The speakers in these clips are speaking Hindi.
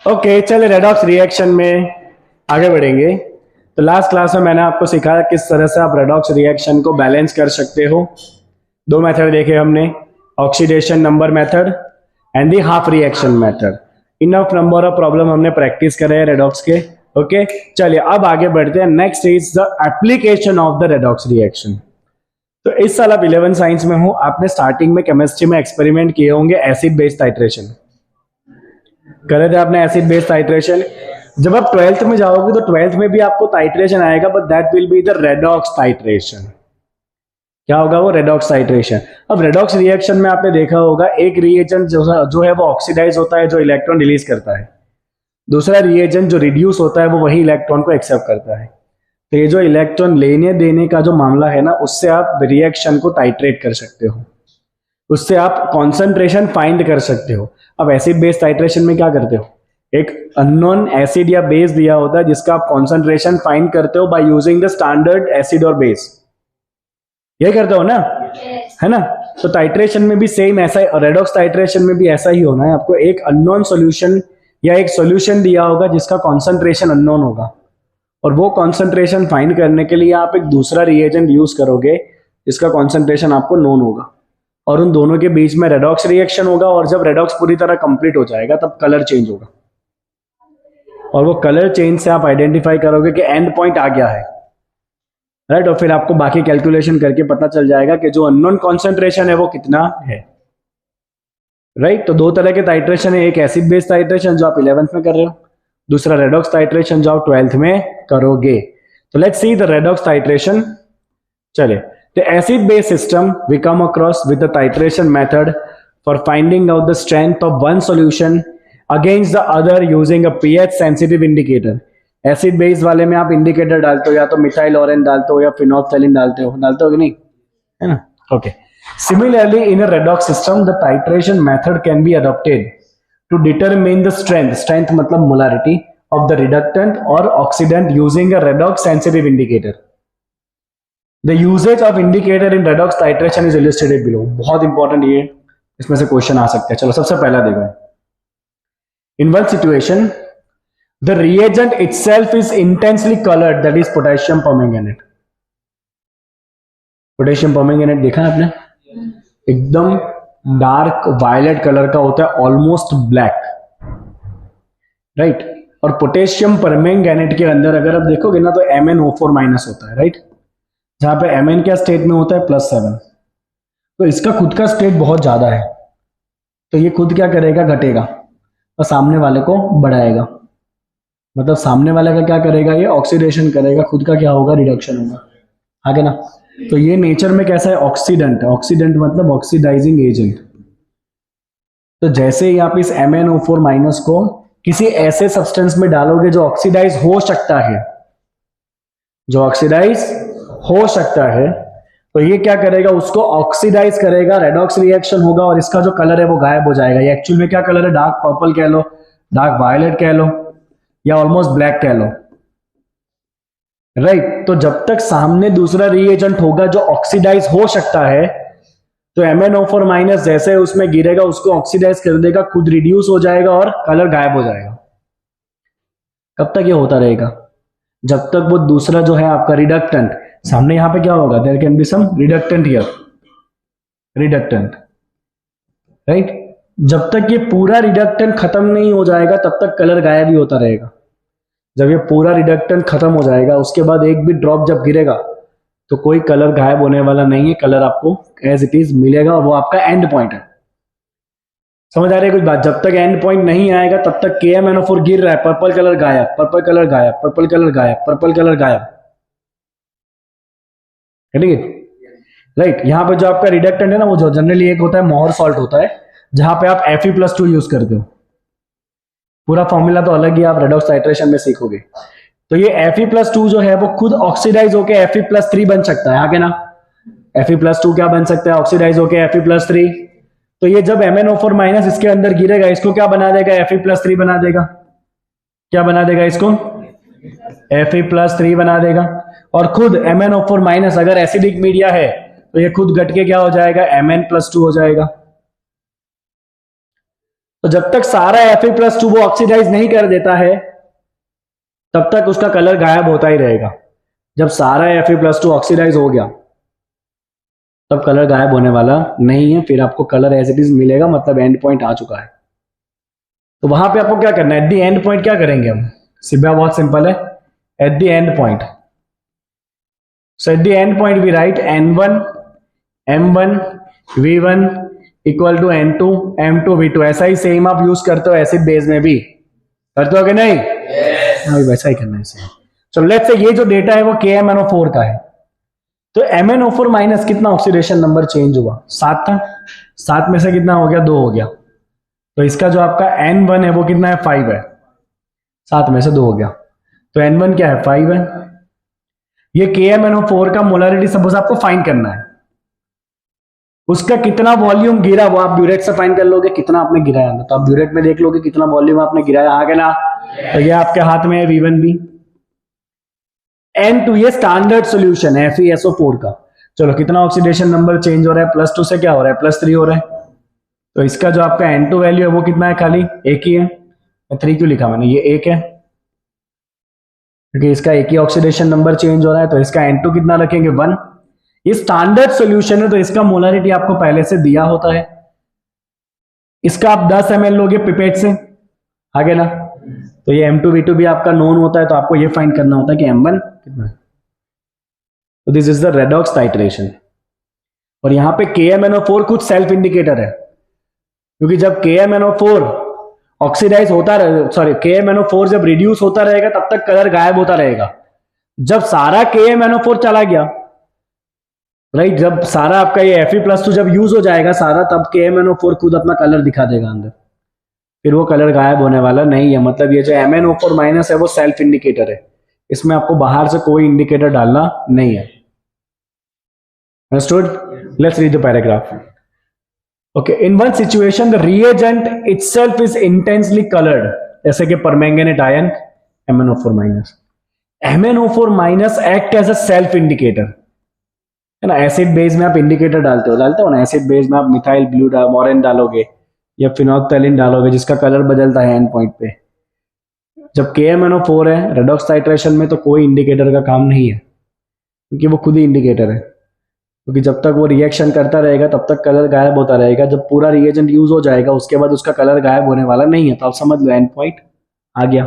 ओके चलिए रेडॉक्स रिएक्शन में आगे बढ़ेंगे। तो लास्ट क्लास में मैंने आपको सिखाया किस तरह से आप रेडॉक्स रिएक्शन को बैलेंस कर सकते हो। दो मेथड देखे हमने, oxidation number method and the half reaction method. Enough number of problem हमने प्रैक्टिस करे हैं रेडॉक्स के। ओके चलिए अब आगे बढ़ते हैं। Next is the application of the redox reaction. तो इस साल आप 11 साइंस में हो, आपने स्टार्टिंग में केमिस्ट्री में एक्सपेरिमेंट किए होंगे एसिड बेस टाइट्रेशन। करे थे आपने एसिड बेस टाइट्रेशन। जब आप 12th में जाओगे तो 12th में भी आपको टाइट्रेशन आएगा, but that will be the redox titration. क्या होगा वो? Redox titration. अब रेडॉक्स रिएक्शन में आपने देखा होगा एक रिएजेंट जो है वो ऑक्सीडाइज होता है, जो इलेक्ट्रॉन रिलीज करता है। दूसरा रिएजेंट जो रिड्यूस होता है वो वही इलेक्ट्रॉन को एक्सेप्ट करता है। तो ये जो इलेक्ट्रॉन लेने देने का जो मामला है ना, उससे आप रिएक्शन को टाइट्रेट कर सकते हो, उससे आप कॉन्सेंट्रेशन फाइंड कर सकते हो। अब एसिड बेस टाइट्रेशन में क्या करते हो? एक अननोन एसिड या बेस दिया होता है जिसका आप कॉन्सेंट्रेशन फाइंड करते हो by using the standard acid और बेस। ये करते हो ना? है ना? तो टाइट्रेशन में भी सेम ऐसा ही, रेडॉक्स टाइट्रेशन में भी ऐसा ही होना है। आपको एक अननोन सॉल्यूशन या एक सॉल्यूशन दिया होगा जिसका कॉन्सेंट्रेशन अननोन होगा, और वो कॉन्सेंट्रेशन फाइंड करने के लिए आप एक दूसरा रिएजेंट यूज करोगे जिसका कॉन्सेंट्रेशन आपको नोन होगा, और उन दोनों के बीच में रेडॉक्स रिएक्शन होगा। और जब रेडॉक्स पूरी तरह कंप्लीट हो जाएगा तब कलर चेंज होगा, और वो कलर चेंज से आप आइडेंटिफाई करोगे कि एंड पॉइंट आ गया है, राइट। और फिर आपको बाकी कैलकुलेशन करके पता चल जाएगा कि जो अननोन कॉन्सेंट्रेशन है वो कितना है, राइट। तो दो तरह के टाइट्रेशन है, एक एसिड बेस टाइट्रेशन जो आप 11th में कर रहे हो, दूसरा रेडॉक्स टाइट्रेशन जो आप 12th में करोगे। तो let's see the redox titration. चलिए, the acid base system we come across with the titration method for finding out the strength of one solution against the other using a pH sensitive indicator। Acid base वाले में आप इंडिकेटर डालते हो, या तो मिथाइल ऑरेन डालते हो या फिनोल्फथालीन डालते हो कि नहीं, है ना? Okay. Similarly in a redox system the titration method can be adopted to determine the strength मतलब मोलारिटी ऑफ द रिडक्टेंट और oxidant using a redox sensitive indicator. The usage of indicator in redox titration is illustrated below। बहुत इंपॉर्टेंट, ये इसमें से क्वेश्चन आ सकते हैं। चलो सबसे पहला देखो। In one situation, the reagent itself is intensely colored, that is potassium permanganate। Potassium permanganate देखा है आपने? एकदम डार्क वायलेट कलर का होता है, ऑलमोस्ट ब्लैक, राइट। और पोटेशियम परमैंगनेट के अंदर अगर आप देखोगे ना तो MnO4- होता है, राइट। जहां पे Mn क्या स्टेट में होता है? +7। तो इसका खुद का स्टेट बहुत ज्यादा है, तो ये खुद क्या करेगा? घटेगा, और सामने वाले को बढ़ाएगा। मतलब सामने वाले का क्या करेगा? ये ऑक्सीडेशन करेगा, खुद का क्या होगा? रिडक्शन होगा, आगे ना। तो ये नेचर में कैसा है? ऑक्सीडेंट है। ऑक्सीडेंट मतलब ऑक्सीडाइजिंग एजेंट। तो जैसे ही आप इस MnO4- को किसी ऐसे सब्सटेंस में डालोगे जो ऑक्सीडाइज हो सकता है, जो ऑक्सीडाइज हो सकता है, तो ये क्या करेगा? उसको ऑक्सीडाइज करेगा, रेडॉक्स रिएक्शन होगा, और इसका जो कलर है वो गायब हो जाएगा। ये एक्चुअल में क्या कलर है? डार्क पर्पल कह लो, डार्क वायलेट कह लो, या ऑलमोस्ट ब्लैक कह लो, राइट। तो जब तक सामने दूसरा रिएजेंट होगा जो ऑक्सीडाइज हो सकता है, तो MnO4- जैसे उसमें गिरेगा उसको ऑक्सीडाइज कर देगा, खुद रिड्यूस हो जाएगा और कलर गायब हो जाएगा। कब तक ये होता रहेगा? जब तक वो दूसरा जो है आपका रिडक्टेंट, सामने यहां पे क्या होगा? There can be some reductant here, reductant, right. जब तक ये पूरा रिडक्टेंट खत्म नहीं हो जाएगा तब तक कलर गायब ही होता रहेगा। जब ये पूरा रिडक्टेंट खत्म हो जाएगा उसके बाद एक भी ड्रॉप जब गिरेगा तो कोई कलर गायब होने वाला नहीं है, कलर आपको एज इट इज मिलेगा, और वो आपका एंड पॉइंट है। समझ आ रही है कुछ बात? जब तक एंड पॉइंट नहीं आएगा तब तक KMnO4 गिर रहा है, पर्पल कलर गायब, पर्पल कलर गायब, पर्पल कलर गायब, पर्पल कलर गायब, ठीक है, राइट। यहाँ पे जो आपका रिडक्टेंट है ना, वो जो जनरली एक होता है मोहर सॉल्ट होता है, जहां पे आप Fe+2 यूज करते हो। पूरा फॉर्मूला तो अलग ही आप रेडॉक्स टाइट्रेशन में सीखोगे। तो ये Fe+2 जो है वो खुद ऑक्सीडाइज होके Fe+3 बन सकता है, आगे ना। Fe+2 क्या बन सकता है? ऑक्सीडाइज होके Fe+3। तो ये जब MnO4- इसके अंदर गिरेगा, इसको क्या बना देगा? Fe+3 बना देगा। क्या बना देगा इसको? Fe+3 बना देगा। और खुद MnO4- अगर एसिडिक मीडिया है तो ये खुद घट के क्या हो जाएगा? Mn+2 हो जाएगा। तो जब तक सारा Fe+2 वो ऑक्सीडाइज नहीं कर देता है तब तक उसका कलर गायब होता ही रहेगा। जब सारा Fe+2 ऑक्सीडाइज हो गया तब कलर गायब होने वाला नहीं है, फिर आपको कलर एज इट इज मिलेगा, मतलब एंड पॉइंट आ चुका है। तो वहां पे आपको क्या करना है, एट द एंड पॉइंट क्या करेंगे हम, सिर्फ बहुत सिंपल है, at the end point. So at the end point we write N1 M1 V1 equal to N2 M2 V2। ऐसा ही सेम आप यूज करते हो एसिड बेस में भी, करते हो कि नहीं? हाँ, वैसा ही करना है सेम। चलो लेट्स से ये जो डेटा है वो KMnO4 का है, तो MnO4 माइनस कितना ऑक्सीडेशन नंबर चेंज हुआ, 7 था, 7 में से कितना हो गया, 2 हो गया। तो इसका जो आपका N1 है वो कितना है, 5 है, 7 में से 2 हो गया, तो N1 क्या है, 5 है। ये KMnO4 का मोलरिटी सपोज आपको फाइंड करना है, उसका कितना वॉल्यूम गिरा वो आप ब्यूरेट से फाइंड कर लोगे, कितना आपने गिराया, तो आप ब्यूरेट में देख लोगे कितना वॉल्यूम आपने गिराया, आगे ना, तो ये आपके हाथ में है V1B। N2 ये स्टैंडर्ड सॉल्यूशन है FeSO4 का। चलो कितना ऑक्सीडेशन नंबर चेंज हो रहा है, +2 से क्या हो रहा है, +3 हो रहा है। तो इसका जो आपका N2 वैल्यू है वो कितना है, खाली 1 ही है। 3 क्यों लिखा मैंने, ये 1 है क्योंकि इसका एक ही ऑक्सीडेशन नंबर चेंज हो रहा है, तो इसका N2 कितना रखेंगे, 1। ये स्टैंडर्ड सॉल्यूशन है तो इसका मोलरिटी आपको पहले से दिया होता है। इसका आप 10 ml लोगे पिपेट से, आगे ना, तो ये M2V2 भी आपका नोन होता है, तो आपको ये फाइंड करना होता है कि M1 कितना है। तो this is the redox titration. और यहां पे KMnO4 कुछ सेल्फ इंडिकेटर है, क्योंकि जब KMnO4 ऑक्सीडाइज होता रहे, सॉरी KMnO4 जब रिड्यूस होता रहेगा तब तक कलर गायब होता रहेगा। जब सारा KMnO4 चला गया, राइट, जब सारा आपका ये Fe+2 जब यूज हो जाएगा सारा, तब KMnO4 खुद अपना कलर दिखा देगा अंदर, फिर वो कलर गायब होने वाला नहीं है। मतलब ये जो MnO4 माइनस है वो सेल्फ इंडिकेटर है, इसमें आपको बाहर से कोई इंडिकेटर डालना नहीं है। Understood? Let's read the paragraph. Okay, in one situation the reagent itself is intensely colored, जैसे कि permanganate ion MnO4 minus. MnO4 minus act as a self indicator, है ना। एसिड बेस में आप इंडिकेटर डालते हो ना, एसिड बेस में आप मिथाइल ब्लू मोरेन डालोगे या फिनोक्टैलिन डालोगे जिसका कलर बदलता है एंड पॉइंट पे। जब KMnO4 है रेडॉक्स टाइट्रेशन में तो कोई इंडिकेटर का काम नहीं है, क्योंकि वो खुद ही इंडिकेटर है। क्योंकि जब तक वो रिएक्शन करता रहेगा तब तक कलर गायब होता रहेगा, जब पूरा रिएजेंट यूज हो जाएगा उसके बाद उसका कलर गायब होने वाला नहीं है। तो आप समझ लो एंड पॉइंट आ गया।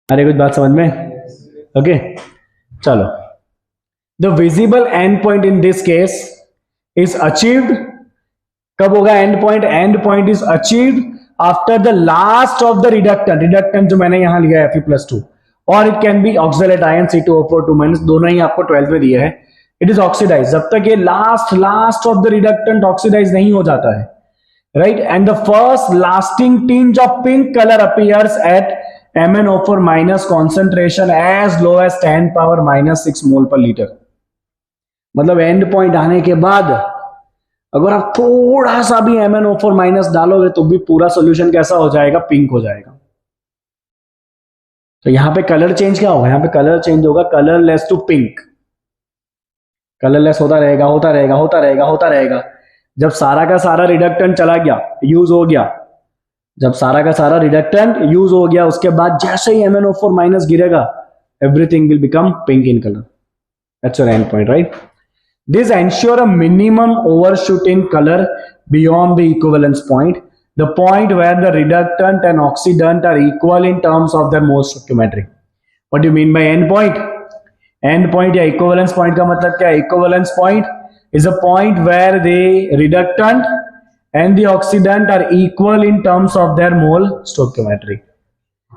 अरे कुछ बात समझ में? ओके चलो, the visible and point in this case is achieved, कब होगा and point? And point is achieved after the last of the reductant, reductant जो मैंने यहां लिया है Fe+2, और it can be oxalate ion C2O4 दोनों ही आपको 12th में दिए हैं। इट इज ऑक्सीडाइज, जब तक ये last of the reductant oxidise नहीं हो जाता है, right, and the first lasting tinge of pink colour appears at MnO4 minus concentration as low as 10⁻⁻6 mole per litre. मतलब एंड पॉइंट आने के बाद अगर आप थोड़ा सा भी MnO4 माइनस डालोगे तो भी पूरा सोल्यूशन कैसा हो जाएगा, पिंक हो जाएगा। तो यहां पे कलर चेंज क्या होगा, यहां पे कलर चेंज होगा कलरलेस टू पिंक। कलरलेस होता रहेगा होता रहेगा होता रहेगा होता रहेगा, जब सारा का सारा रिडक्टेंट चला गया, यूज हो गया, जब सारा का सारा रिडक्टेंट यूज हो गया उसके बाद जैसे ही MnO4 माइनस गिरेगा everything will become pink in color. That's your end point, right? This ensure a minimum overshoot in color beyond the equivalence point, the point where the reductant and oxidant are equal in terms of their mole stoichiometry. What do you mean by end point? End point या equivalence point का मतलब क्या है? Equivalence point is a point where the reductant and the oxidant are equal in terms of their mole stoichiometry.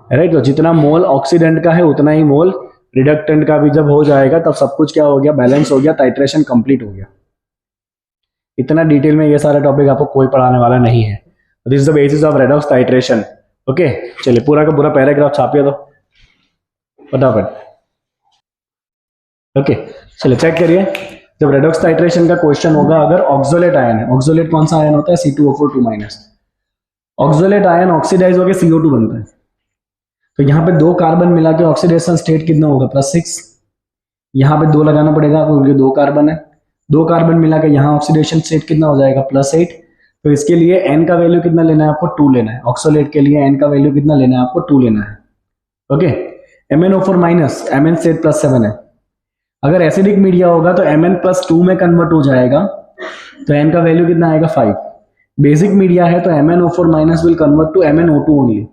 Right, तो जितना मोल ऑक्सीडेंट का है उतना ही मोल रिडक्टेंट का भी जब हो जाएगा तब सब कुछ क्या हो गया, बैलेंस हो गया, टाइट्रेशन कंप्लीट हो गया। इतना डिटेल में ये सारा टॉपिक आपको कोई पढ़ाने वाला नहीं है। This is the basis of redox titration. Okay चलिए पूरा का पूरा पैराग्राफ छापिए तो फटाफट। ओके चलिए चेक करिए, जब रेडॉक्स टाइट्रेशन का क्वेश्चन होगा, अगर ऑक्सोलेट आयन है, ऑक्सोलेट कौन सा आयन होता है? C2O4 ऑक्सोलेट आयन ऑक्सीडाइज होकर CO2 बनता है। तो यहाँ पे 2 कार्बन मिला के ऑक्सीडेशन स्टेट कितना होगा, +6। यहाँ पे 2 लगाना पड़ेगा क्योंकि 2 कार्बन है, 2 कार्बन मिला के यहाँ ऑक्सीडेशन स्टेट कितना हो जाएगा, +8। तो इसके लिए n का वैल्यू कितना लेना है आपको, 2 लेना है। ऑक्सोलेट के लिए n का वैल्यू कितना लेना है आपको, 2 लेना है। ओके, MnO4 माइनस Mn से +7 है। अगर एसिडिक मीडिया होगा तो Mn+2 में कन्वर्ट हो जाएगा, तो n का वैल्यू कितना आएगा, 5। बेसिक मीडिया है तो MnO4 minus will convert to MnO2 only.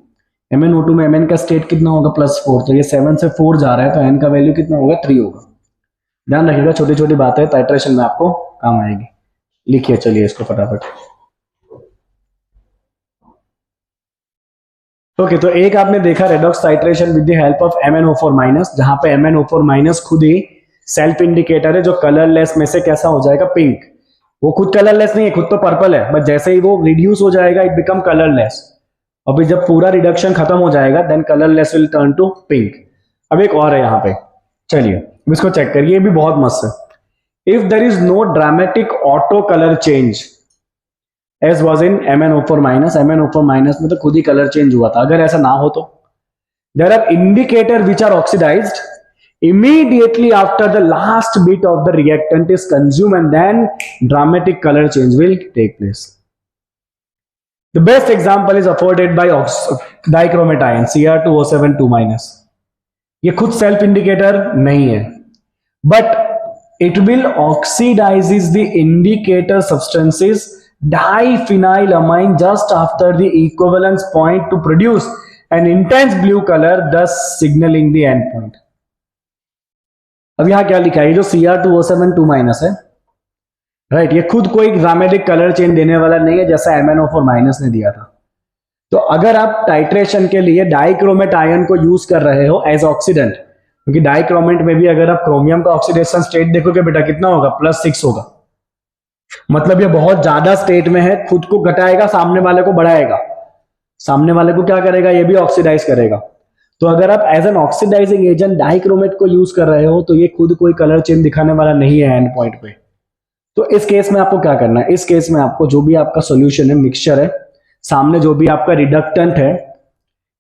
MnO2 में Mn का स्टेट कितना होगा, +4, तो ये 7 से 4 जा रहा है, तो n का वैल्यू कितना होगा, 3 होगा। ध्यान रखिएगा, छोटी छोटी बातें टाइट्रेशन में आपको काम आएगी। लिखिए चलिए इसको फटाफट। ओके, तो एक आपने देखा redox titration with the help of MnO4 minus, जहां पे MnO4 माइनस खुद ही सेल्फ इंडिकेटर है जो कलरलेस में से कैसा हो जाएगा, पिंक। वो खुद कलरलेस नहीं है, खुद तो पर्पल है, बट जैसे ही वो रिड्यूस हो जाएगा इट बिकम कलरलेस। अभी जब पूरा रिडक्शन खत्म हो जाएगा then colourless will turn to pink. अब एक और है यहाँ पे, चलिए इसको चेक करिए, ये भी बहुत मस्त है। If there is no dramatic auto colour change as was in MnO4 minus, MnO4 minus में तो खुद ही कलर चेंज हुआ था, अगर ऐसा ना हो तो there are indicator which are oxidised immediately after the last bit of the reactant is consumed and then dramatic color change will take place. The best example is afforded by dichromate Cr2O7 2-. ये खुद सेल्फ इंडिकेटर नहीं है, but it will oxidizes the indicator substances diphenylamine just after the equivalence point to produce an intense blue color, thus signaling the end point. अब यहां क्या लिखा है, जो Cr2O7 2- है, राइट, ये खुद कोई ड्रामेटिक कलर चेंज देने वाला नहीं है जैसा MnO4 माइनस ने दिया था। तो अगर आप टाइट्रेशन के लिए डाइक्रोमेट आयन को यूज कर रहे हो एज ऑक्सीडेंट, क्योंकि डाइक्रोमेट में भी अगर आप क्रोमियम का ऑक्सीडेशन स्टेट देखोगे बेटा कितना होगा, +6 होगा, मतलब ये बहुत ज्यादा स्टेट में है, खुद को घटाएगा, सामने वाले को बढ़ाएगा, सामने वाले को क्या करेगा, ये भी ऑक्सीडाइज करेगा। तो अगर आप as an oxidising agent dichromate को यूज कर रहे हो तो ये खुद कोई कलर चेंज दिखाने वाला नहीं है एंड पॉइंट पे। तो इस केस में आपको क्या करना है, इस केस में आपको जो भी आपका सॉल्यूशन है, मिक्सचर है, सामने जो भी आपका रिडक्टेंट है,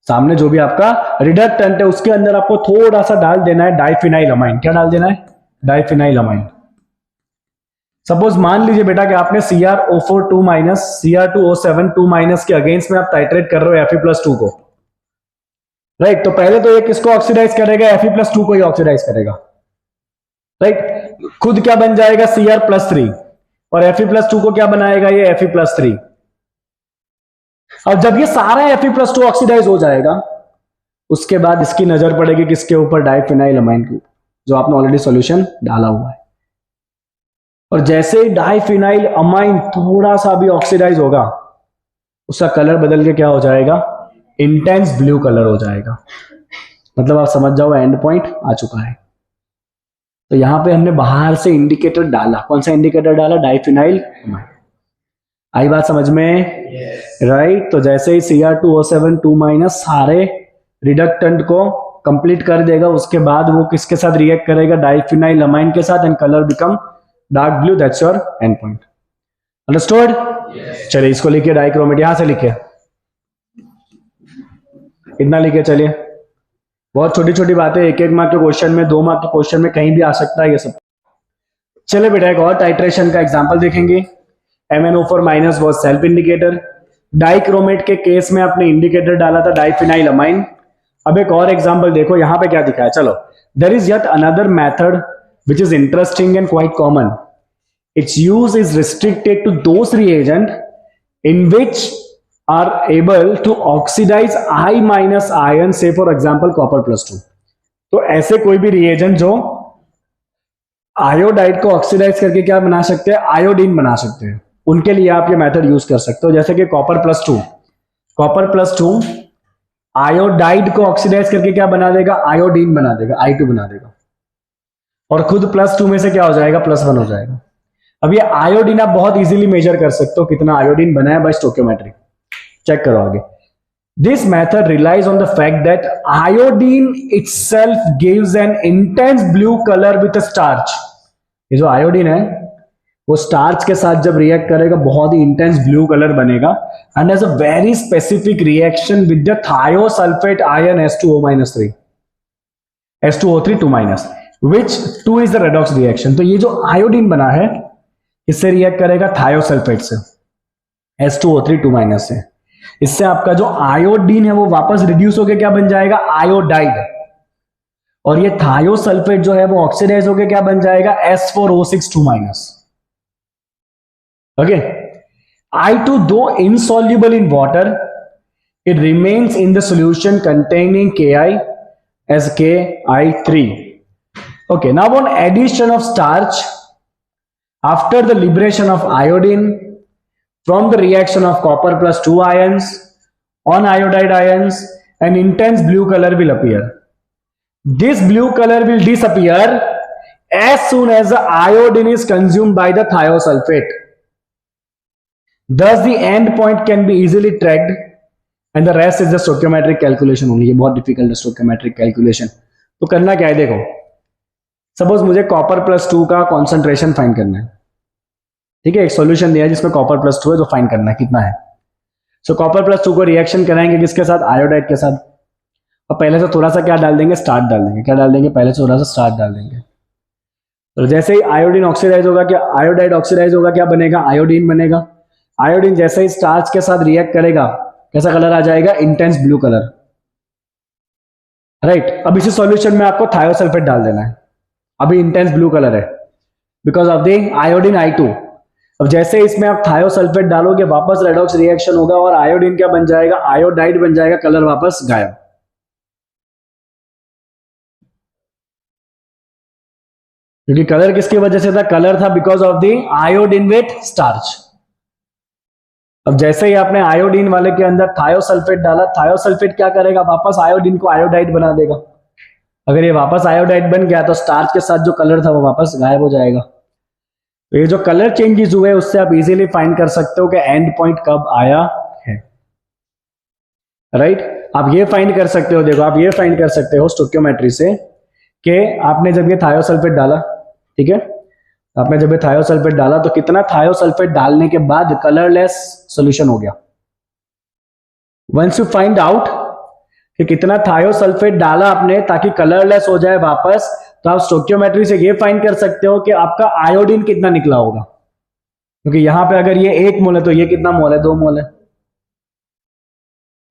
सामने जो भी आपका रिडक्टेंट है उसके अंदर आपको थोड़ा सा डाल देना है डाइफिनाइलअमाइन। क्या डाल देना है, डाइफिनाइलअमाइन। सपोज मान लीजिए बेटा कि आपने Cr2O4 2- Cr2O7 2- के अगेंस्ट में आप टाइट्रेट कर रहे हो Fe+2 को, राइट। तो पहले तो ये किसको ऑक्सीडाइज करेगा, Fe+2 को ही ऑक्सीडाइज करेगा, राइट। खुद क्या बन जाएगा, Cr+3, और Fe+2 को क्या बनाएगा, ये Fe+3। अब जब ये सारा Fe+2 ऑक्सीडाइज हो जाएगा उसके बाद इसकी नजर पड़ेगी किसके ऊपर, डाइफिनाइलअमाइन के, जो आपने ऑलरेडी सॉल्यूशन डाला हुआ है। और जैसे ही डाइफिनाइलअमाइन थोड़ा सा भी ऑक्सीडाइज होगा उसका कलर बदल के क्या हो जाएगा, इंटेंस ब्लू कलर हो जाएगा। मतलब आप समझ जाओ एंड पॉइंट आ चुका है। तो यहां पे हमने बाहर से इंडिकेटर डाला, कौन सा इंडिकेटर डाला, डाइफिनाइलअमाइन। आई बात समझ में, राइट। तो जैसे ही Cr2O7 2- सारे रिडक्टेंट को कंप्लीट कर देगा उसके बाद वो किसके साथ रिएक्ट करेगा, डाइफिनाइलअमाइन के साथ, and colour become dark blue, that's your and point. Understood? चलिए इसको लिखिए, डाइक्रोमेट, यहां से लिखिए, इतना लिखिए। चलिए बहुत छोटी छोटी बातें, 1-1 मार्क के क्वेश्चन में, 2 मार्क के क्वेश्चन में कहीं भी आ सकता है ये सब। चलिए बेटा एक और टाइट्रेशन का एग्जांपल देखेंगे। MnO4 minus was self indicator, dichromate के केस में आपने इंडिकेटर डाला था डाइफिनाइलअमाइन। अब एक और एग्जांपल देखो, यहां पे क्या दिखा है। चलो, there is yet another method which is interesting and quite common. Its use is restricted to those reagents in which are able to oxidize I- ion, say for example copper+2। तो ऐसे कोई भी रिएजेंट जो आयोडाइड को ऑक्सीडाइज करके क्या बना सकते हैं, आयोडीन बना सकते हैं, उनके लिए आप ये मेथड यूज कर सकते हो। जैसे कि कॉपर+2 आयोडाइड को ऑक्सीडाइज करके क्या बना देगा, आयोडीन बना देगा, I2 बना देगा, और खुद +2 में से क्या हो जाएगा, +1 हो जाएगा। अब ये आयोडीन आप बहुत इजीली मेजर कर सकते हो कितना आयोडीन बना है बाय स्टोइकियोमेट्री, चेक करो आगे। This method relies on the fact that iodine itself gives an intense blue colour with starch. ये जो आयोडीन है वो स्टार्च के साथ जब रिएक्ट करेगा बहुत ही इंटेंस ब्लू कलर बनेगा, and has a very specific reaction with the thiosulphate ion H2O-3 H2O3 2-, which 2 is the redox reaction। तो ये जो आयोडीन बना है इससे रिएक्ट करेगा थायोसल्फेट से, H2O3 2- है। इससे आपका जो आयोडीन है वो वापस रिड्यूस होकर क्या बन जाएगा, आयोडाइड। और ये थायोसल्फेट जो है वो ऑक्सीडाइज होकर क्या बन जाएगा, S4O6 2-। ओके, I2 दो insoluble in water, it remains in the solution containing Ki as Ki3. Okay, now on addition of starch after the liberation of iodine from the reaction of copper plus 2 ions on iodide ions, an intense blue color will appear. This blue color will disappear as soon as the iodine is consumed by the thiosulfate. Thus the end point can be easily tracked and the rest is the stoichiometric calculation only. ये बहुत डिफिकल्ट है stoichiometric calculation। तो करना क्या है, देखो सपोज मुझे कॉपर प्लस 2 का कॉन्सेंट्रेशन फाइंड करना है, ठीक है। एक सॉल्यूशन दिया है जिसमें कॉपर प्लस 2 है, जो फाइंड करना है कितना है। सो कॉपर प्लस 2 को रिएक्शन कराएंगे किसके साथ, आयोडाइड के साथ। और पहले से थोड़ा सा क्या डाल देंगे, स्टार्च डाल देंगे। क्या डाल देंगे, पहले से थोड़ा सा स्टार्च डाल देंगे। तो जैसे ही आयोडीन ऑक्सीडाइज होगा, क्या आयोडाइड ऑक्सीडाइज होगा, क्या बनेगा, आयोडीन बनेगा। आयोडीन जैसे ही स्टार्च के साथ रिएक्ट करेगा, कैसा कलर आ जाएगा, इंटेंस ब्लू कलर, राइट। अब इसी सॉल्यूशन में आपको थायोसल्फेट डाल देना है, अभी इंटेंस ब्लू कलर है because of the iodine I2। अब जैसे इसमें आप थायोसल्फेट डालोगे, वापस रेडॉक्स रिएक्शन होगा और आयोडीन क्या बन जाएगा, आयोडाइड बन जाएगा, कलर वापस गायब। क्योंकि कलर किसकी वजह से था, कलर था because of the iodine with starch. अब जैसे ही आपने आयोडीन वाले के अंदर थायोसल्फेट डाला, थायोसल्फेट क्या करेगा, वापस आयोडीन को आयोडाइड बना देगा। अगर ये वापस आयोडाइड बन गया तो स्टार्च के साथ जो कलर था वो वापस गायब हो जाएगा। तो ये जो कलर चेंजेस हुए उससे आप इजीली फाइंड कर सकते हो कि एंड पॉइंट कब आया है, राइट। आप ये फाइंड कर सकते हो, देखो आप ये फाइंड कर सकते हो स्टोइकियोमेट्री से कि आपने जब ये थायोसल्फेट डाला, ठीक है, आपने जब ये थायोसल्फेट डाला तो कितना थायोसल्फेट डालने के बाद कलरलेस सॉल्यूशन हो गया। वंस यू फाइंड आउट कि कितना थायोसल्फेट डाला आपने ताकि कलरलेस हो जाए वापस, तो आप स्टोइकियोमेट्री से ये फाइंड कर सकते हो कि आपका आयोडीन कितना निकला होगा। क्योंकि यहां पे अगर ये 1 मोल है तो ये कितना मोल है, 2 मोल है।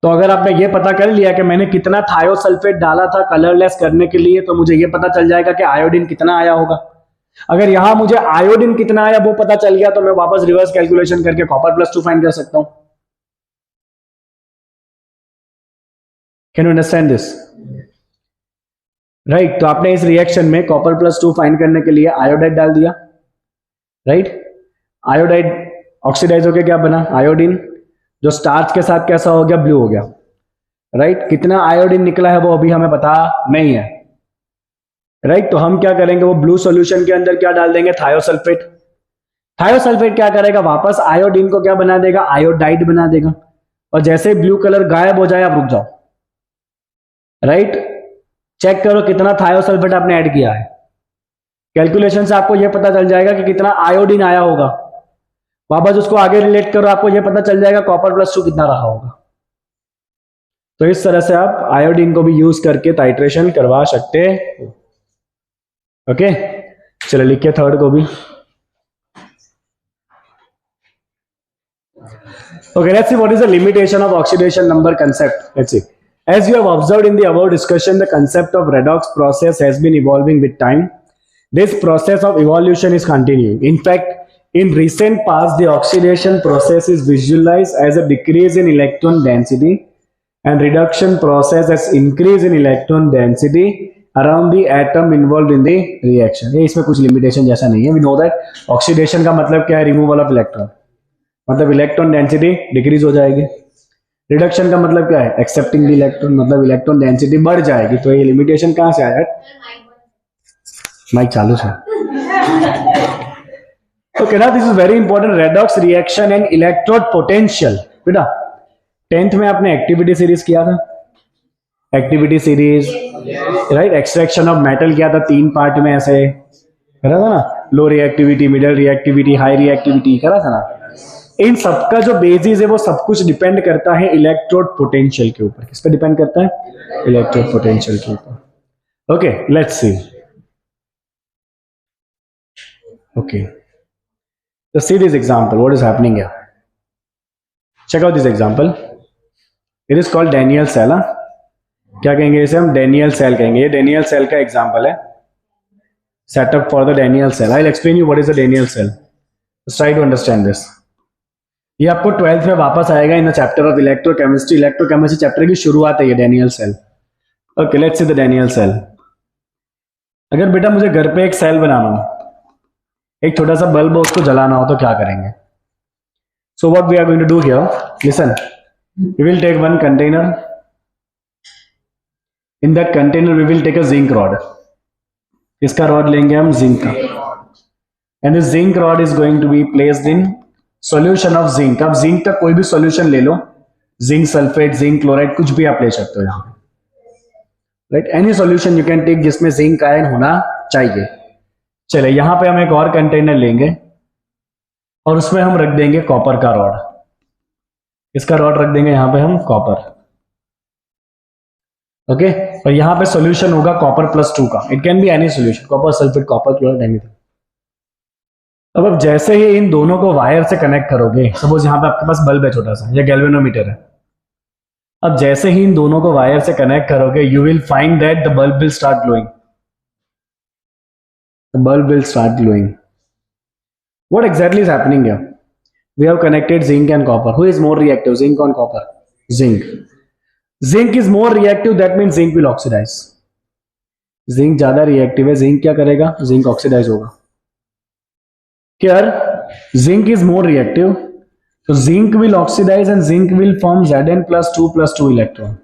तो अगर आपने ये पता कर लिया कि मैंने कितना थायोसल्फेट डाला था कलरलेस करने के लिए, तो मुझे ये पता चल जाएगा कि आयोडीन कितना आया होगा। अगर यहां मुझे आयोडीन कितना आया वो पता चल गया तो मैं वापस रिवर्स कैलकुलेशन करके कॉपर प्लस 2 फाइंड कर सकता हूं। Can you understand this, right. तो आपने इस रिएक्शन में कॉपर प्लस 2 फाइंड करने के लिए आयोडाइड डाल दिया, राइट। आयोडाइड ऑक्सीडाइज हो गया, क्या बना, आयोडीन, जो स्टार्च के साथ कैसा हो गया, ब्लू हो गया, राइट। कितना आयोडीन निकला है वो अभी हमें पता नहीं है, राइट। तो हम क्या करेंगे, वो ब्लू सॉल्यूशन के अंदर क्या डाल देंगे, थायोसल्फेट। थायोसल्फेट क्या करेगा, वापस आयोडीन को क्या बना देगा, आयोडाइड बना देगा। और जैसे ब्लू कलर गायब हो जाए आप रुक जाओ, राइट। चेक करो कितना थायोसल्फेट आपने ऐड किया है। कैलकुलेशन से आपको यह पता चल जाएगा कि कितना आयोडीन आया होगा। वापस उसको आगे रिलेट करो, आपको यह पता चल जाएगा कॉपर प्लस 2 कितना रहा होगा। तो इस तरह से आप आयोडीन को भी यूज करके टाइट्रेशन करवा सकते हो। ओके, चलो लिखिए थर्ड को भी। Okay, let's see what is the limitation of oxidation number concept. Let's see. As you have observed in the above discussion, the concept of redox process has been evolving with time. This process of evolution is continuing. In fact, in recent past, the oxidation process is visualized as a decrease in electron density and reduction process as increase in electron density around the atom involved in the reaction. ये इसमें कुछ limitation जैसा नहीं है. We know that oxidation का मतलब क्या है, removal of electron. मतलब इलेक्ट्रॉन डेंसिटी डिक्रीज हो जाएगी। रिडक्शन का मतलब क्या है, एक्सेप्टिंग द इलेक्ट्रॉन, मतलब इलेक्ट्रॉन डेंसिटी बढ़ जाएगी। तो ये लिमिटेशन कहां से आया, माइक चालू है। Okay, now this is very important, redox reaction and electrode potential. बेटा 10th में आपने एक्टिविटी सीरीज किया था, activity series, right. Extraction of metal किया था 3 पार्ट में, ऐसे करा था ना, लो reactivity, middle reactivity, high reactivity, करा था ना। इन सबका जो बेसिस है वो सब कुछ डिपेंड करता है इलेक्ट्रोड पोटेंशियल के ऊपर। किस पे डिपेंड करता है, इलेक्ट्रोड पोटेंशियल के ऊपर। Okay, let's see. ओके, तो see this example, what is happening here. Check out this example, it is called Daniell cell. क्या कहेंगे इसे हम? डैनियल सेल कहेंगे। ये डैनियल सेल का एग्जांपल है, setup for the Daniell cell. I will explain you what is the Daniell cell, try to understand this. ये आपको 12th में वापस आएगा in the chapter of electrochemistry. Electrochemistry chapter की शुरुआत है ये Daniell cell. Okay, let's see the Daniell cell. अगर बेटा मुझे घर पे एक सेल बनाना हो, एक छोटा सा बल्ब हो, उसको जलाना हो, तो क्या करेंगे? So what we are going to do here, listen, we will take one container, in that container we will take a zinc rod. किसका रॉड लेंगे हम? जिंक का। And this zinc rod is going to be placed in solution of zinc. आप जिंक का कोई भी सॉल्यूशन ले लो, जिंक सल्फेट, जिंक क्लोराइड, कुछ भी आप ले सकते हो यहाँ पे, right? Any solution you can take जिसमें जिंक आयन होना चाहिए। चले, यहां पे हम एक और कंटेनर लेंगे और उसमें हम रख देंगे कॉपर का रॉड। इसका रॉड रख देंगे यहां पे हम कॉपर। ओके, और यहां पे सॉल्यूशन होगा कॉपर +2 का। It can be any solution, copper sulphate, copper chloride, anything. अब जैसे ही इन दोनों को वायर से कनेक्ट करोगे, सपोज यहां पे आपके पास बल्ब है छोटा सा, या गैल्वेनोमीटर है। अब जैसे ही इन दोनों को वायर से कनेक्ट करोगे, you will find that the bulb will start glowing. The bulb will start glowing. What exactly is happening here? We have connected zinc and copper. Who is more reactive, zinc or copper? Zinc. Zinc is more reactive, that means zinc will oxidize. Zinc ज्यादा reactive है, zinc क्या करेगा? Zinc oxidize होगा। Here zinc is more reactive, so zinc will oxidize and zinc will form Zn+2+2 electron.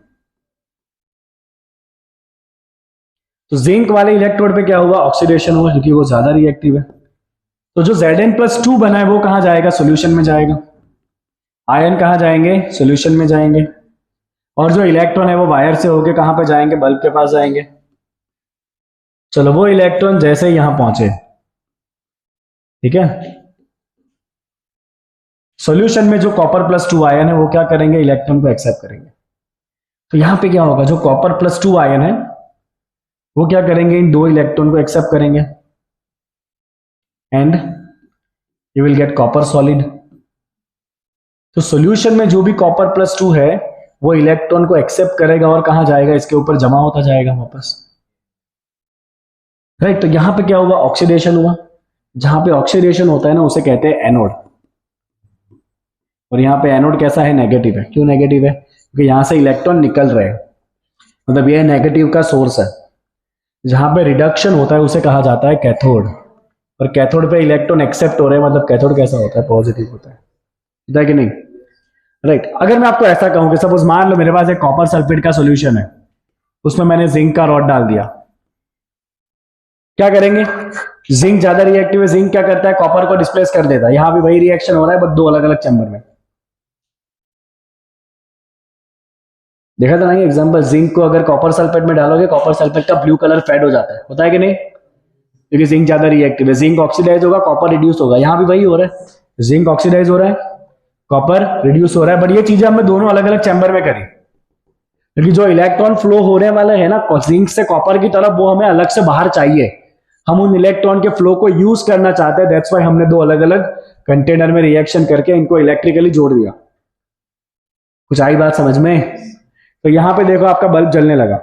तो जिंक वाले इलेक्ट्रोड पे क्या हुआ? ऑक्सीडेशन हुआ, क्योंकि वो ज्यादा रिएक्टिव है। तो जो Zn+2 बना है वो कहां जाएगा? सॉल्यूशन में जाएगा। आयन कहां जाएंगे? सॉल्यूशन में जाएंगे। और जो इलेक्ट्रॉन है वो वायर से होके कहां पे जाएंगे? बल्ब के पास जाएंगे। चलो, वो इलेक्ट्रॉन जैसे यहां पहुंचे, ठीक है, सॉल्यूशन में जो कॉपर+2 आयन है वो क्या करेंगे? इलेक्ट्रॉन को एक्सेप्ट करेंगे। तो यहां पे क्या होगा? जो कॉपर+2 आयन है वो क्या करेंगे? इन दो इलेक्ट्रॉन को एक्सेप्ट करेंगे and you will get copper solid. तो सॉल्यूशन में जो भी कॉपर+2 है वो इलेक्ट्रॉन को एक्सेप्ट करेगा और कहां जाएगा? इसके ऊपर जमा होता जाएगा वापस, राइट? तो यहां पे क्या हुआ? ऑक्सीडेशन हुआ। जहां पे ऑक्सीडेशन होता है ना, उसे कहते हैं एनोड। और यहां पे एनोड कैसा है? नेगेटिव है। क्यों नेगेटिव है? क्योंकि यहां से इलेक्ट्रॉन निकल रहे हैं, मतलब यह नेगेटिव का सोर्स है। जहां पे रिडक्शन होता है उसे कहा जाता है कैथोड। और कैथोड पे इलेक्ट्रॉन एक्सेप्ट हो रहे हैं, मतलब कैथोड कैसा होता है? पॉजिटिव होता है कि नहीं? राइट। अगर मैं आपको ऐसा कहूं कि सपोज मान लो मेरे पास एक कॉपर सल्फेट का सॉल्यूशन है, उसमें मैंने जिंक का रॉड डाल दिया, क्या करेंगे? जिंक ज्यादा रिएक्टिव है, जिंक क्या करता है? कॉपर को डिस्प्लेस कर देता है। यहां भी वही रिएक्शन हो रहा है, बट दो अलग अलग चैम्बर में। देखा था ना ये एग्जांपल? जिंक को अगर कॉपर सल्फेट में डालोगे, कॉपर सल्फेट का ब्लू कलर फेड हो जाता है, होता है कि नहीं? क्योंकि जिंक ज्यादा रिएक्टिव है। जिंक ऑक्सीडाइज होगा, कॉपर रिड्यूस होगा। यहां भी वही हो रहा है, जिंक ऑक्सीडाइज हो रहा है, कॉपर रिड्यूस हो रहा है। बट ये चीजें हमने दोनों अलग अलग चैम्बर में करी, क्योंकि जो इलेक्ट्रॉन फ्लो होने वाले है ना जिंक से कॉपर की तरफ, वो हमें अलग से बाहर चाहिए। हम उन इलेक्ट्रॉन के फ्लो को यूज करना चाहते हैं, दैट्स व्हाई हमने दो अलग अलग कंटेनर में रिएक्शन करके इनको इलेक्ट्रिकली जोड़ दिया। कुछ आई बात समझ में? तो यहां पे देखो आपका बल्ब जलने लगा,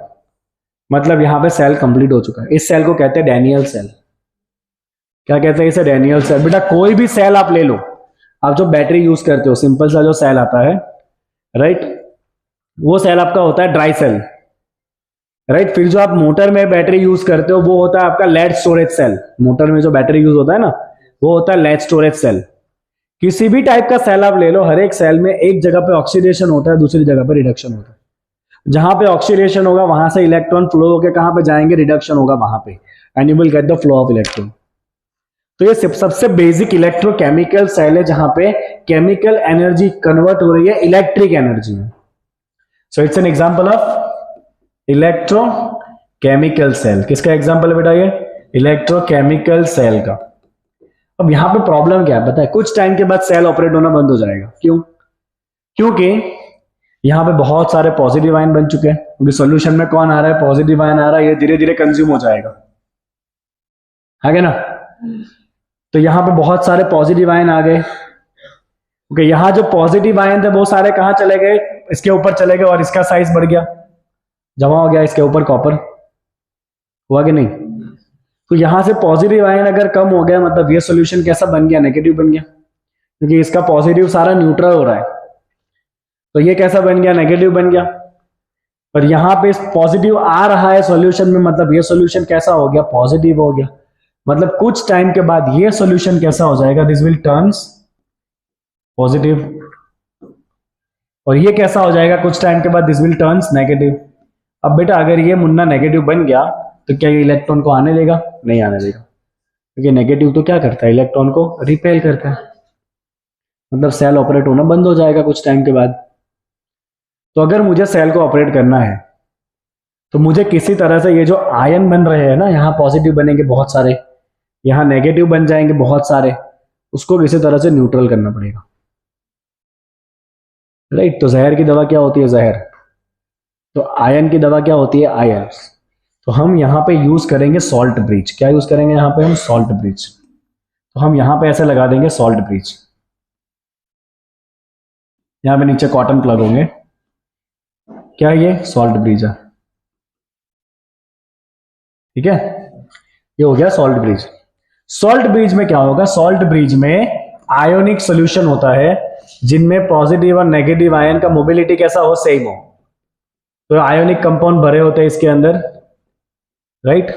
मतलब यहां पे सेल कंप्लीट हो चुका है। इस सेल को कहते हैं डैनियल सेल। क्या कहते हैं इसे? Daniell cell. बेटा कोई भी सेल आप ले लो, आप जो बैटरी यूज करते हो, सिंपल सा जो सेल आता है, राइट, वो सेल आपका होता है ड्राई सेल, राइट। फिर जो आप मोटर में बैटरी यूज करते हो वो होता है आपका लेड स्टोरेज सेल। मोटर में जो बैटरी यूज होता है ना, वो होता है लेड स्टोरेज सेल। किसी भी टाइप का सेल आप ले लो, हर एक सेल में एक जगह पे ऑक्सीडेशन होता है, दूसरी जगह पे रिडक्शन होता है। जहां पे ऑक्सीडेशन होगा वहां से इलेक्ट्रॉन फ्लो होकर कहां पे जाएंगे? रिडक्शन होगा वहां पे, and you will get the flow of electron. तो ये सबसे बेसिक इलेक्ट्रोकेमिकल सेल है, जहां पे केमिकल एनर्जी कन्वर्ट हो रही है इलेक्ट्रिक एनर्जी में। So it's an example of electrochemical cell. किसका एग्जांपल है बेटा? ये इलेक्ट्रोकेमिकल सेल का। अब यहां पे प्रॉब्लम क्या है पता है? कुछ टाइम के बाद सेल ऑपरेट होना बंद हो जाएगा। क्यों? क्योंकि यहां पे बहुत सारे पॉजिटिव आयन बन चुके हैं, क्योंकि सॉल्यूशन में कौन आ रहा है? पॉजिटिव आयन आ रहा है। ये धीरे धीरे कंज्यूम हो जाएगा, है ना? तो यहां पे बहुत सारे पॉजिटिव आयन आ गए, ओके, यहाँ जो पॉजिटिव आयन थे वो सारे कहाँ चले गए, इसके ऊपर चले गए और इसका साइज बढ़ गया, जमा हो गया इसके ऊपर कॉपर, हुआ कि नहीं? तो यहां से पॉजिटिव आयन अगर कम हो गया मतलब ये सॉल्यूशन कैसा बन गया, नेगेटिव बन गया, क्योंकि इसका पॉजिटिव सारा न्यूट्रल हो रहा है, तो ये कैसा बन गया, नेगेटिव बन गया। पर यहां पे पॉजिटिव आ रहा है सॉल्यूशन में, मतलब ये सॉल्यूशन कैसा हो गया, पॉजिटिव हो गया। मतलब कुछ टाइम के बाद ये सॉल्यूशन कैसा हो जाएगा, दिस विल टर्न्स पॉजिटिव, और ये कैसा हो जाएगा कुछ टाइम के बाद, दिस विल टर्न्स नेगेटिव। अब बेटा अगर ये मुन्ना नेगेटिव बन गया तो क्या ये इलेक्ट्रॉन को आने देगा, नहीं आने देगा, क्योंकि नेगेटिव तो क्या करता है, इलेक्ट्रॉन को रिपेल करता है, मतलब सेल ऑपरेट होना बंद हो जाएगा कुछ टाइम के बाद। तो अगर मुझे सेल को ऑपरेट करना है तो मुझे किसी तरह से ये जो आयन बन रहे हैं ना, यहाँ पॉजिटिव बनेंगे बहुत सारे, यहाँ नेगेटिव बन जाएंगे बहुत सारे, उसको किसी तरह से न्यूट्रल करना पड़ेगा, राइट। तो जहर की दवा क्या होती है, जहर। तो आयन की दवा क्या होती है, आयन। तो हम यहाँ पे यूज करेंगे सॉल्ट ब्रिज। क्या यूज करेंगे यहाँ पे हम, सॉल्ट ब्रिज। तो हम यहाँ पे ऐसे लगा देंगे सॉल्ट ब्रिज, यहाँ पे नीचे कॉटन प्लग होंगे, क्या ये सॉल्ट ब्रिज है, ठीक है, ये हो गया सॉल्ट ब्रिज। सॉल्ट ब्रिज में क्या होगा, सॉल्ट ब्रिज में आयोनिक सॉल्यूशन होता है जिनमें पॉजिटिव और नेगेटिव आयन का मोबिलिटी कैसा हो, सेम हो। तो आयोनिक कंपाउंड भरे होते हैं इसके अंदर, राइट।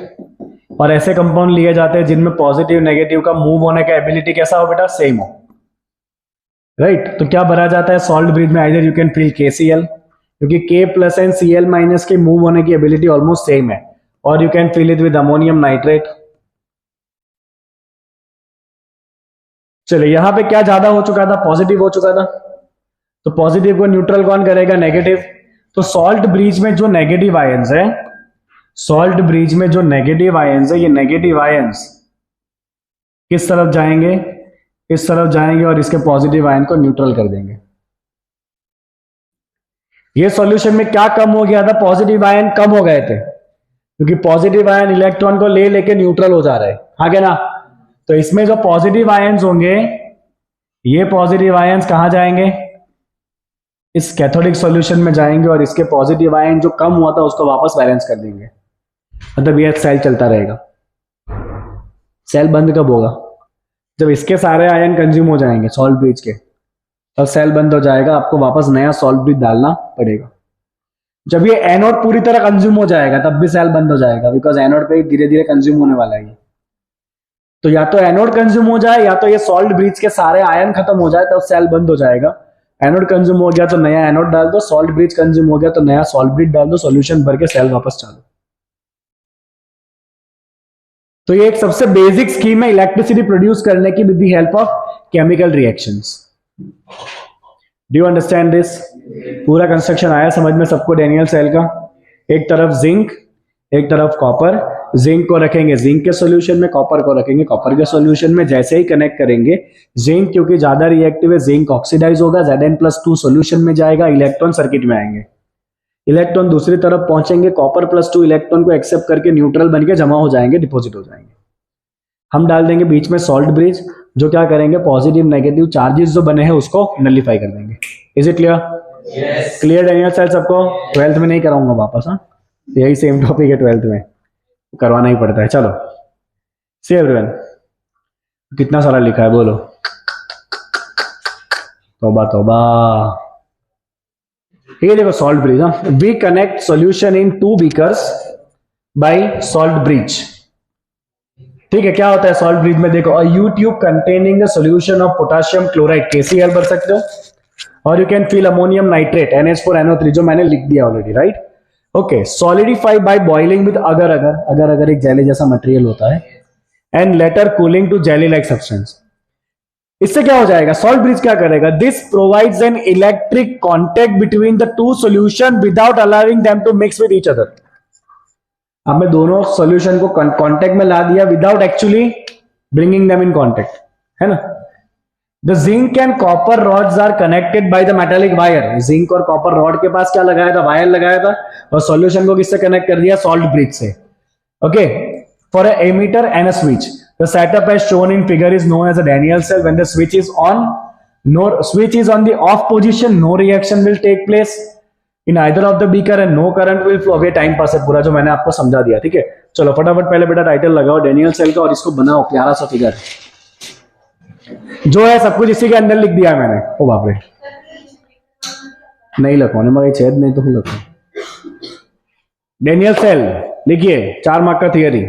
और ऐसे कंपाउंड लिए जाते हैं जिनमें पॉजिटिव नेगेटिव का मूव होने का एबिलिटी कैसा हो बेटा, सेम हो, राइट। तो क्या भरा जाता है सॉल्ट ब्रिज में, either you can fill KCl, क्योंकि K plus and Cl minus के मूव होने की एबिलिटी ऑलमोस्ट सेम है, और you can fill it with ammonium nitrate. चलिए यहां पे क्या ज्यादा हो चुका था, पॉजिटिव हो चुका था, तो पॉजिटिव को न्यूट्रल कौन करेगा, नेगेटिव। तो सॉल्ट ब्रिज में जो नेगेटिव आयंस है, सॉल्ट ब्रिज में जो नेगेटिव आयंस है, ये नेगेटिव आयंस किस तरफ जाएंगे, इस तरफ जाएंगे और इसके पॉजिटिव आयन को न्यूट्रल कर देंगे। ये सॉल्यूशन में क्या कम हो गया था, पॉजिटिव आयन कम हो गए थे, क्योंकि पॉजिटिव आयन इलेक्ट्रॉन को ले लेके न्यूट्रल हो जा रहे हैं, हाँ क्या ना। तो इसमें जो पॉजिटिव आयंस होंगे, ये पॉजिटिव आयंस कहां जाएंगे, इस कैथोडिक सॉल्यूशन में जाएंगे, और इसके पॉजिटिव आयन जो कम हुआ था उसको वापस बैलेंस कर देंगे। मतलब ये सेल चलता रहेगा। सेल बंद कब होगा, जब इसके सारे आयन कंज्यूम हो जाएंगे सॉल्ट ब्रिज के, तब सेल बंद हो जाएगा, आपको वापस नया सॉल्ट ब्रिज डालना पड़ेगा। जब ये एनोड पूरी तरह कंज्यूम हो जाएगा तब भी सेल बंद हो जाएगा, बिकॉज एनोड पे धीरे धीरे कंज्यूम होने वाला है। तो या तो एनोड कंज्यूम हो जाए, या तो ये सॉल्ट ब्रिज के सारे आयन खत्म हो जाए, तब सेल बंद हो जाएगा। एनोड कंज्यूम हो गया तो नया एनोड डाल दो, सॉल्ट ब्रिज कंज्यूम हो गया तो नया सॉल्ट ब्रिज डाल दो, सॉल्यूशन भर के सेल वापस चालू। तो ये एक सबसे बेसिक स्कीम है इलेक्ट्रिसिटी प्रोड्यूस करने की with the help of chemical reactions. Do you understand this? पूरा कंस्ट्रक्शन आया समझ में सबको डैनियल सेल का। एक तरफ जिंक, एक तरफ कॉपर। जिंक को रखेंगे जिंक के सॉल्यूशन में, कॉपर को रखेंगे कॉपर के सॉल्यूशन में। जैसे ही कनेक्ट करेंगे, जिंक क्योंकि ज्यादा रिएक्टिव है, जिंक ऑक्सीडाइज होगा, Zn+2 सॉल्यूशन में जाएगा, इलेक्ट्रॉन सर्किट में आएंगे। इलेक्ट्रॉन दूसरी तरफ पहुंचेंगे, कॉपर+2 इलेक्ट्रॉन को एक्सेप्ट करके न्यूट्रल बन के जमा हो जाएंगे, डिपॉजिट हो जाएंगे। हम डाल देंगे बीच में सॉल्ट ब्रिज, जो क्या करेंगे, पॉजिटिव नेगेटिव चार्जेस जो बने हैं उसको नलिफाई कर देंगे। Is it clear? Clear Daniell cell सबको? 12th में नहीं कराऊंगा वापस, हाँ यही सेम टॉपिक है 12th में, करवाना ही पड़ता है। चलो सी एवरीवन, कितना सारा लिखा है बोलो, तौबा तौबा। ठीक है, देखो salt bridge, we connect solution in 2 beakers by salt bridge. ठीक है, क्या होता है सॉल्ट ब्रिज में, देखो a U tube containing a solution of potassium chloride KCl भर सकते हो, और you can fill ammonium nitrate NH4NO3 जो मैंने लिख दिया already, right. Okay, solidify by boiling with agar agar एक जेली जैसा मटेरियल होता है, and later cooling to jelly like substance. इससे क्या हो जाएगा, सॉल्ट ब्रिज क्या करेगा, this provides an electric contact between the 2 solution without allowing them to mix with each other. अब मैं दोनों सॉल्यूशन को कांटेक्ट में ला दिया विदाउट actually bringing them in contact, है ना। The zinc and copper rods are connected by the metallic wire. Zinc और कॉपर रॉड के पास क्या लगाया था, वायर लगाया था, और सॉल्यूशन को किससे कनेक्ट कर दिया, सॉल्ट ब्रिज से। Okay, for a ammeter and a switch, the setup as shown in figure is known as a Daniell cell. When the switch is on, no switch is on the off position, no reaction will take place in either of the beaker and no current will flow. अभी टाइम पास है पूरा जो मैंने आपको समझा दिया, ठीक है। चलो फटाफट पहले बेटा टाइटल लगाओ डेनियल सेल का और इसको बनाओ प्यारा सा फिगर। जो है सब कुछ इसी के अंदर लिख दिया है मैंने। ओ बाप रे, नहीं लखवाने मगर छेद नहीं तो लखो। डेनियल सेल लिखिए, 4 मार्क का थियरी।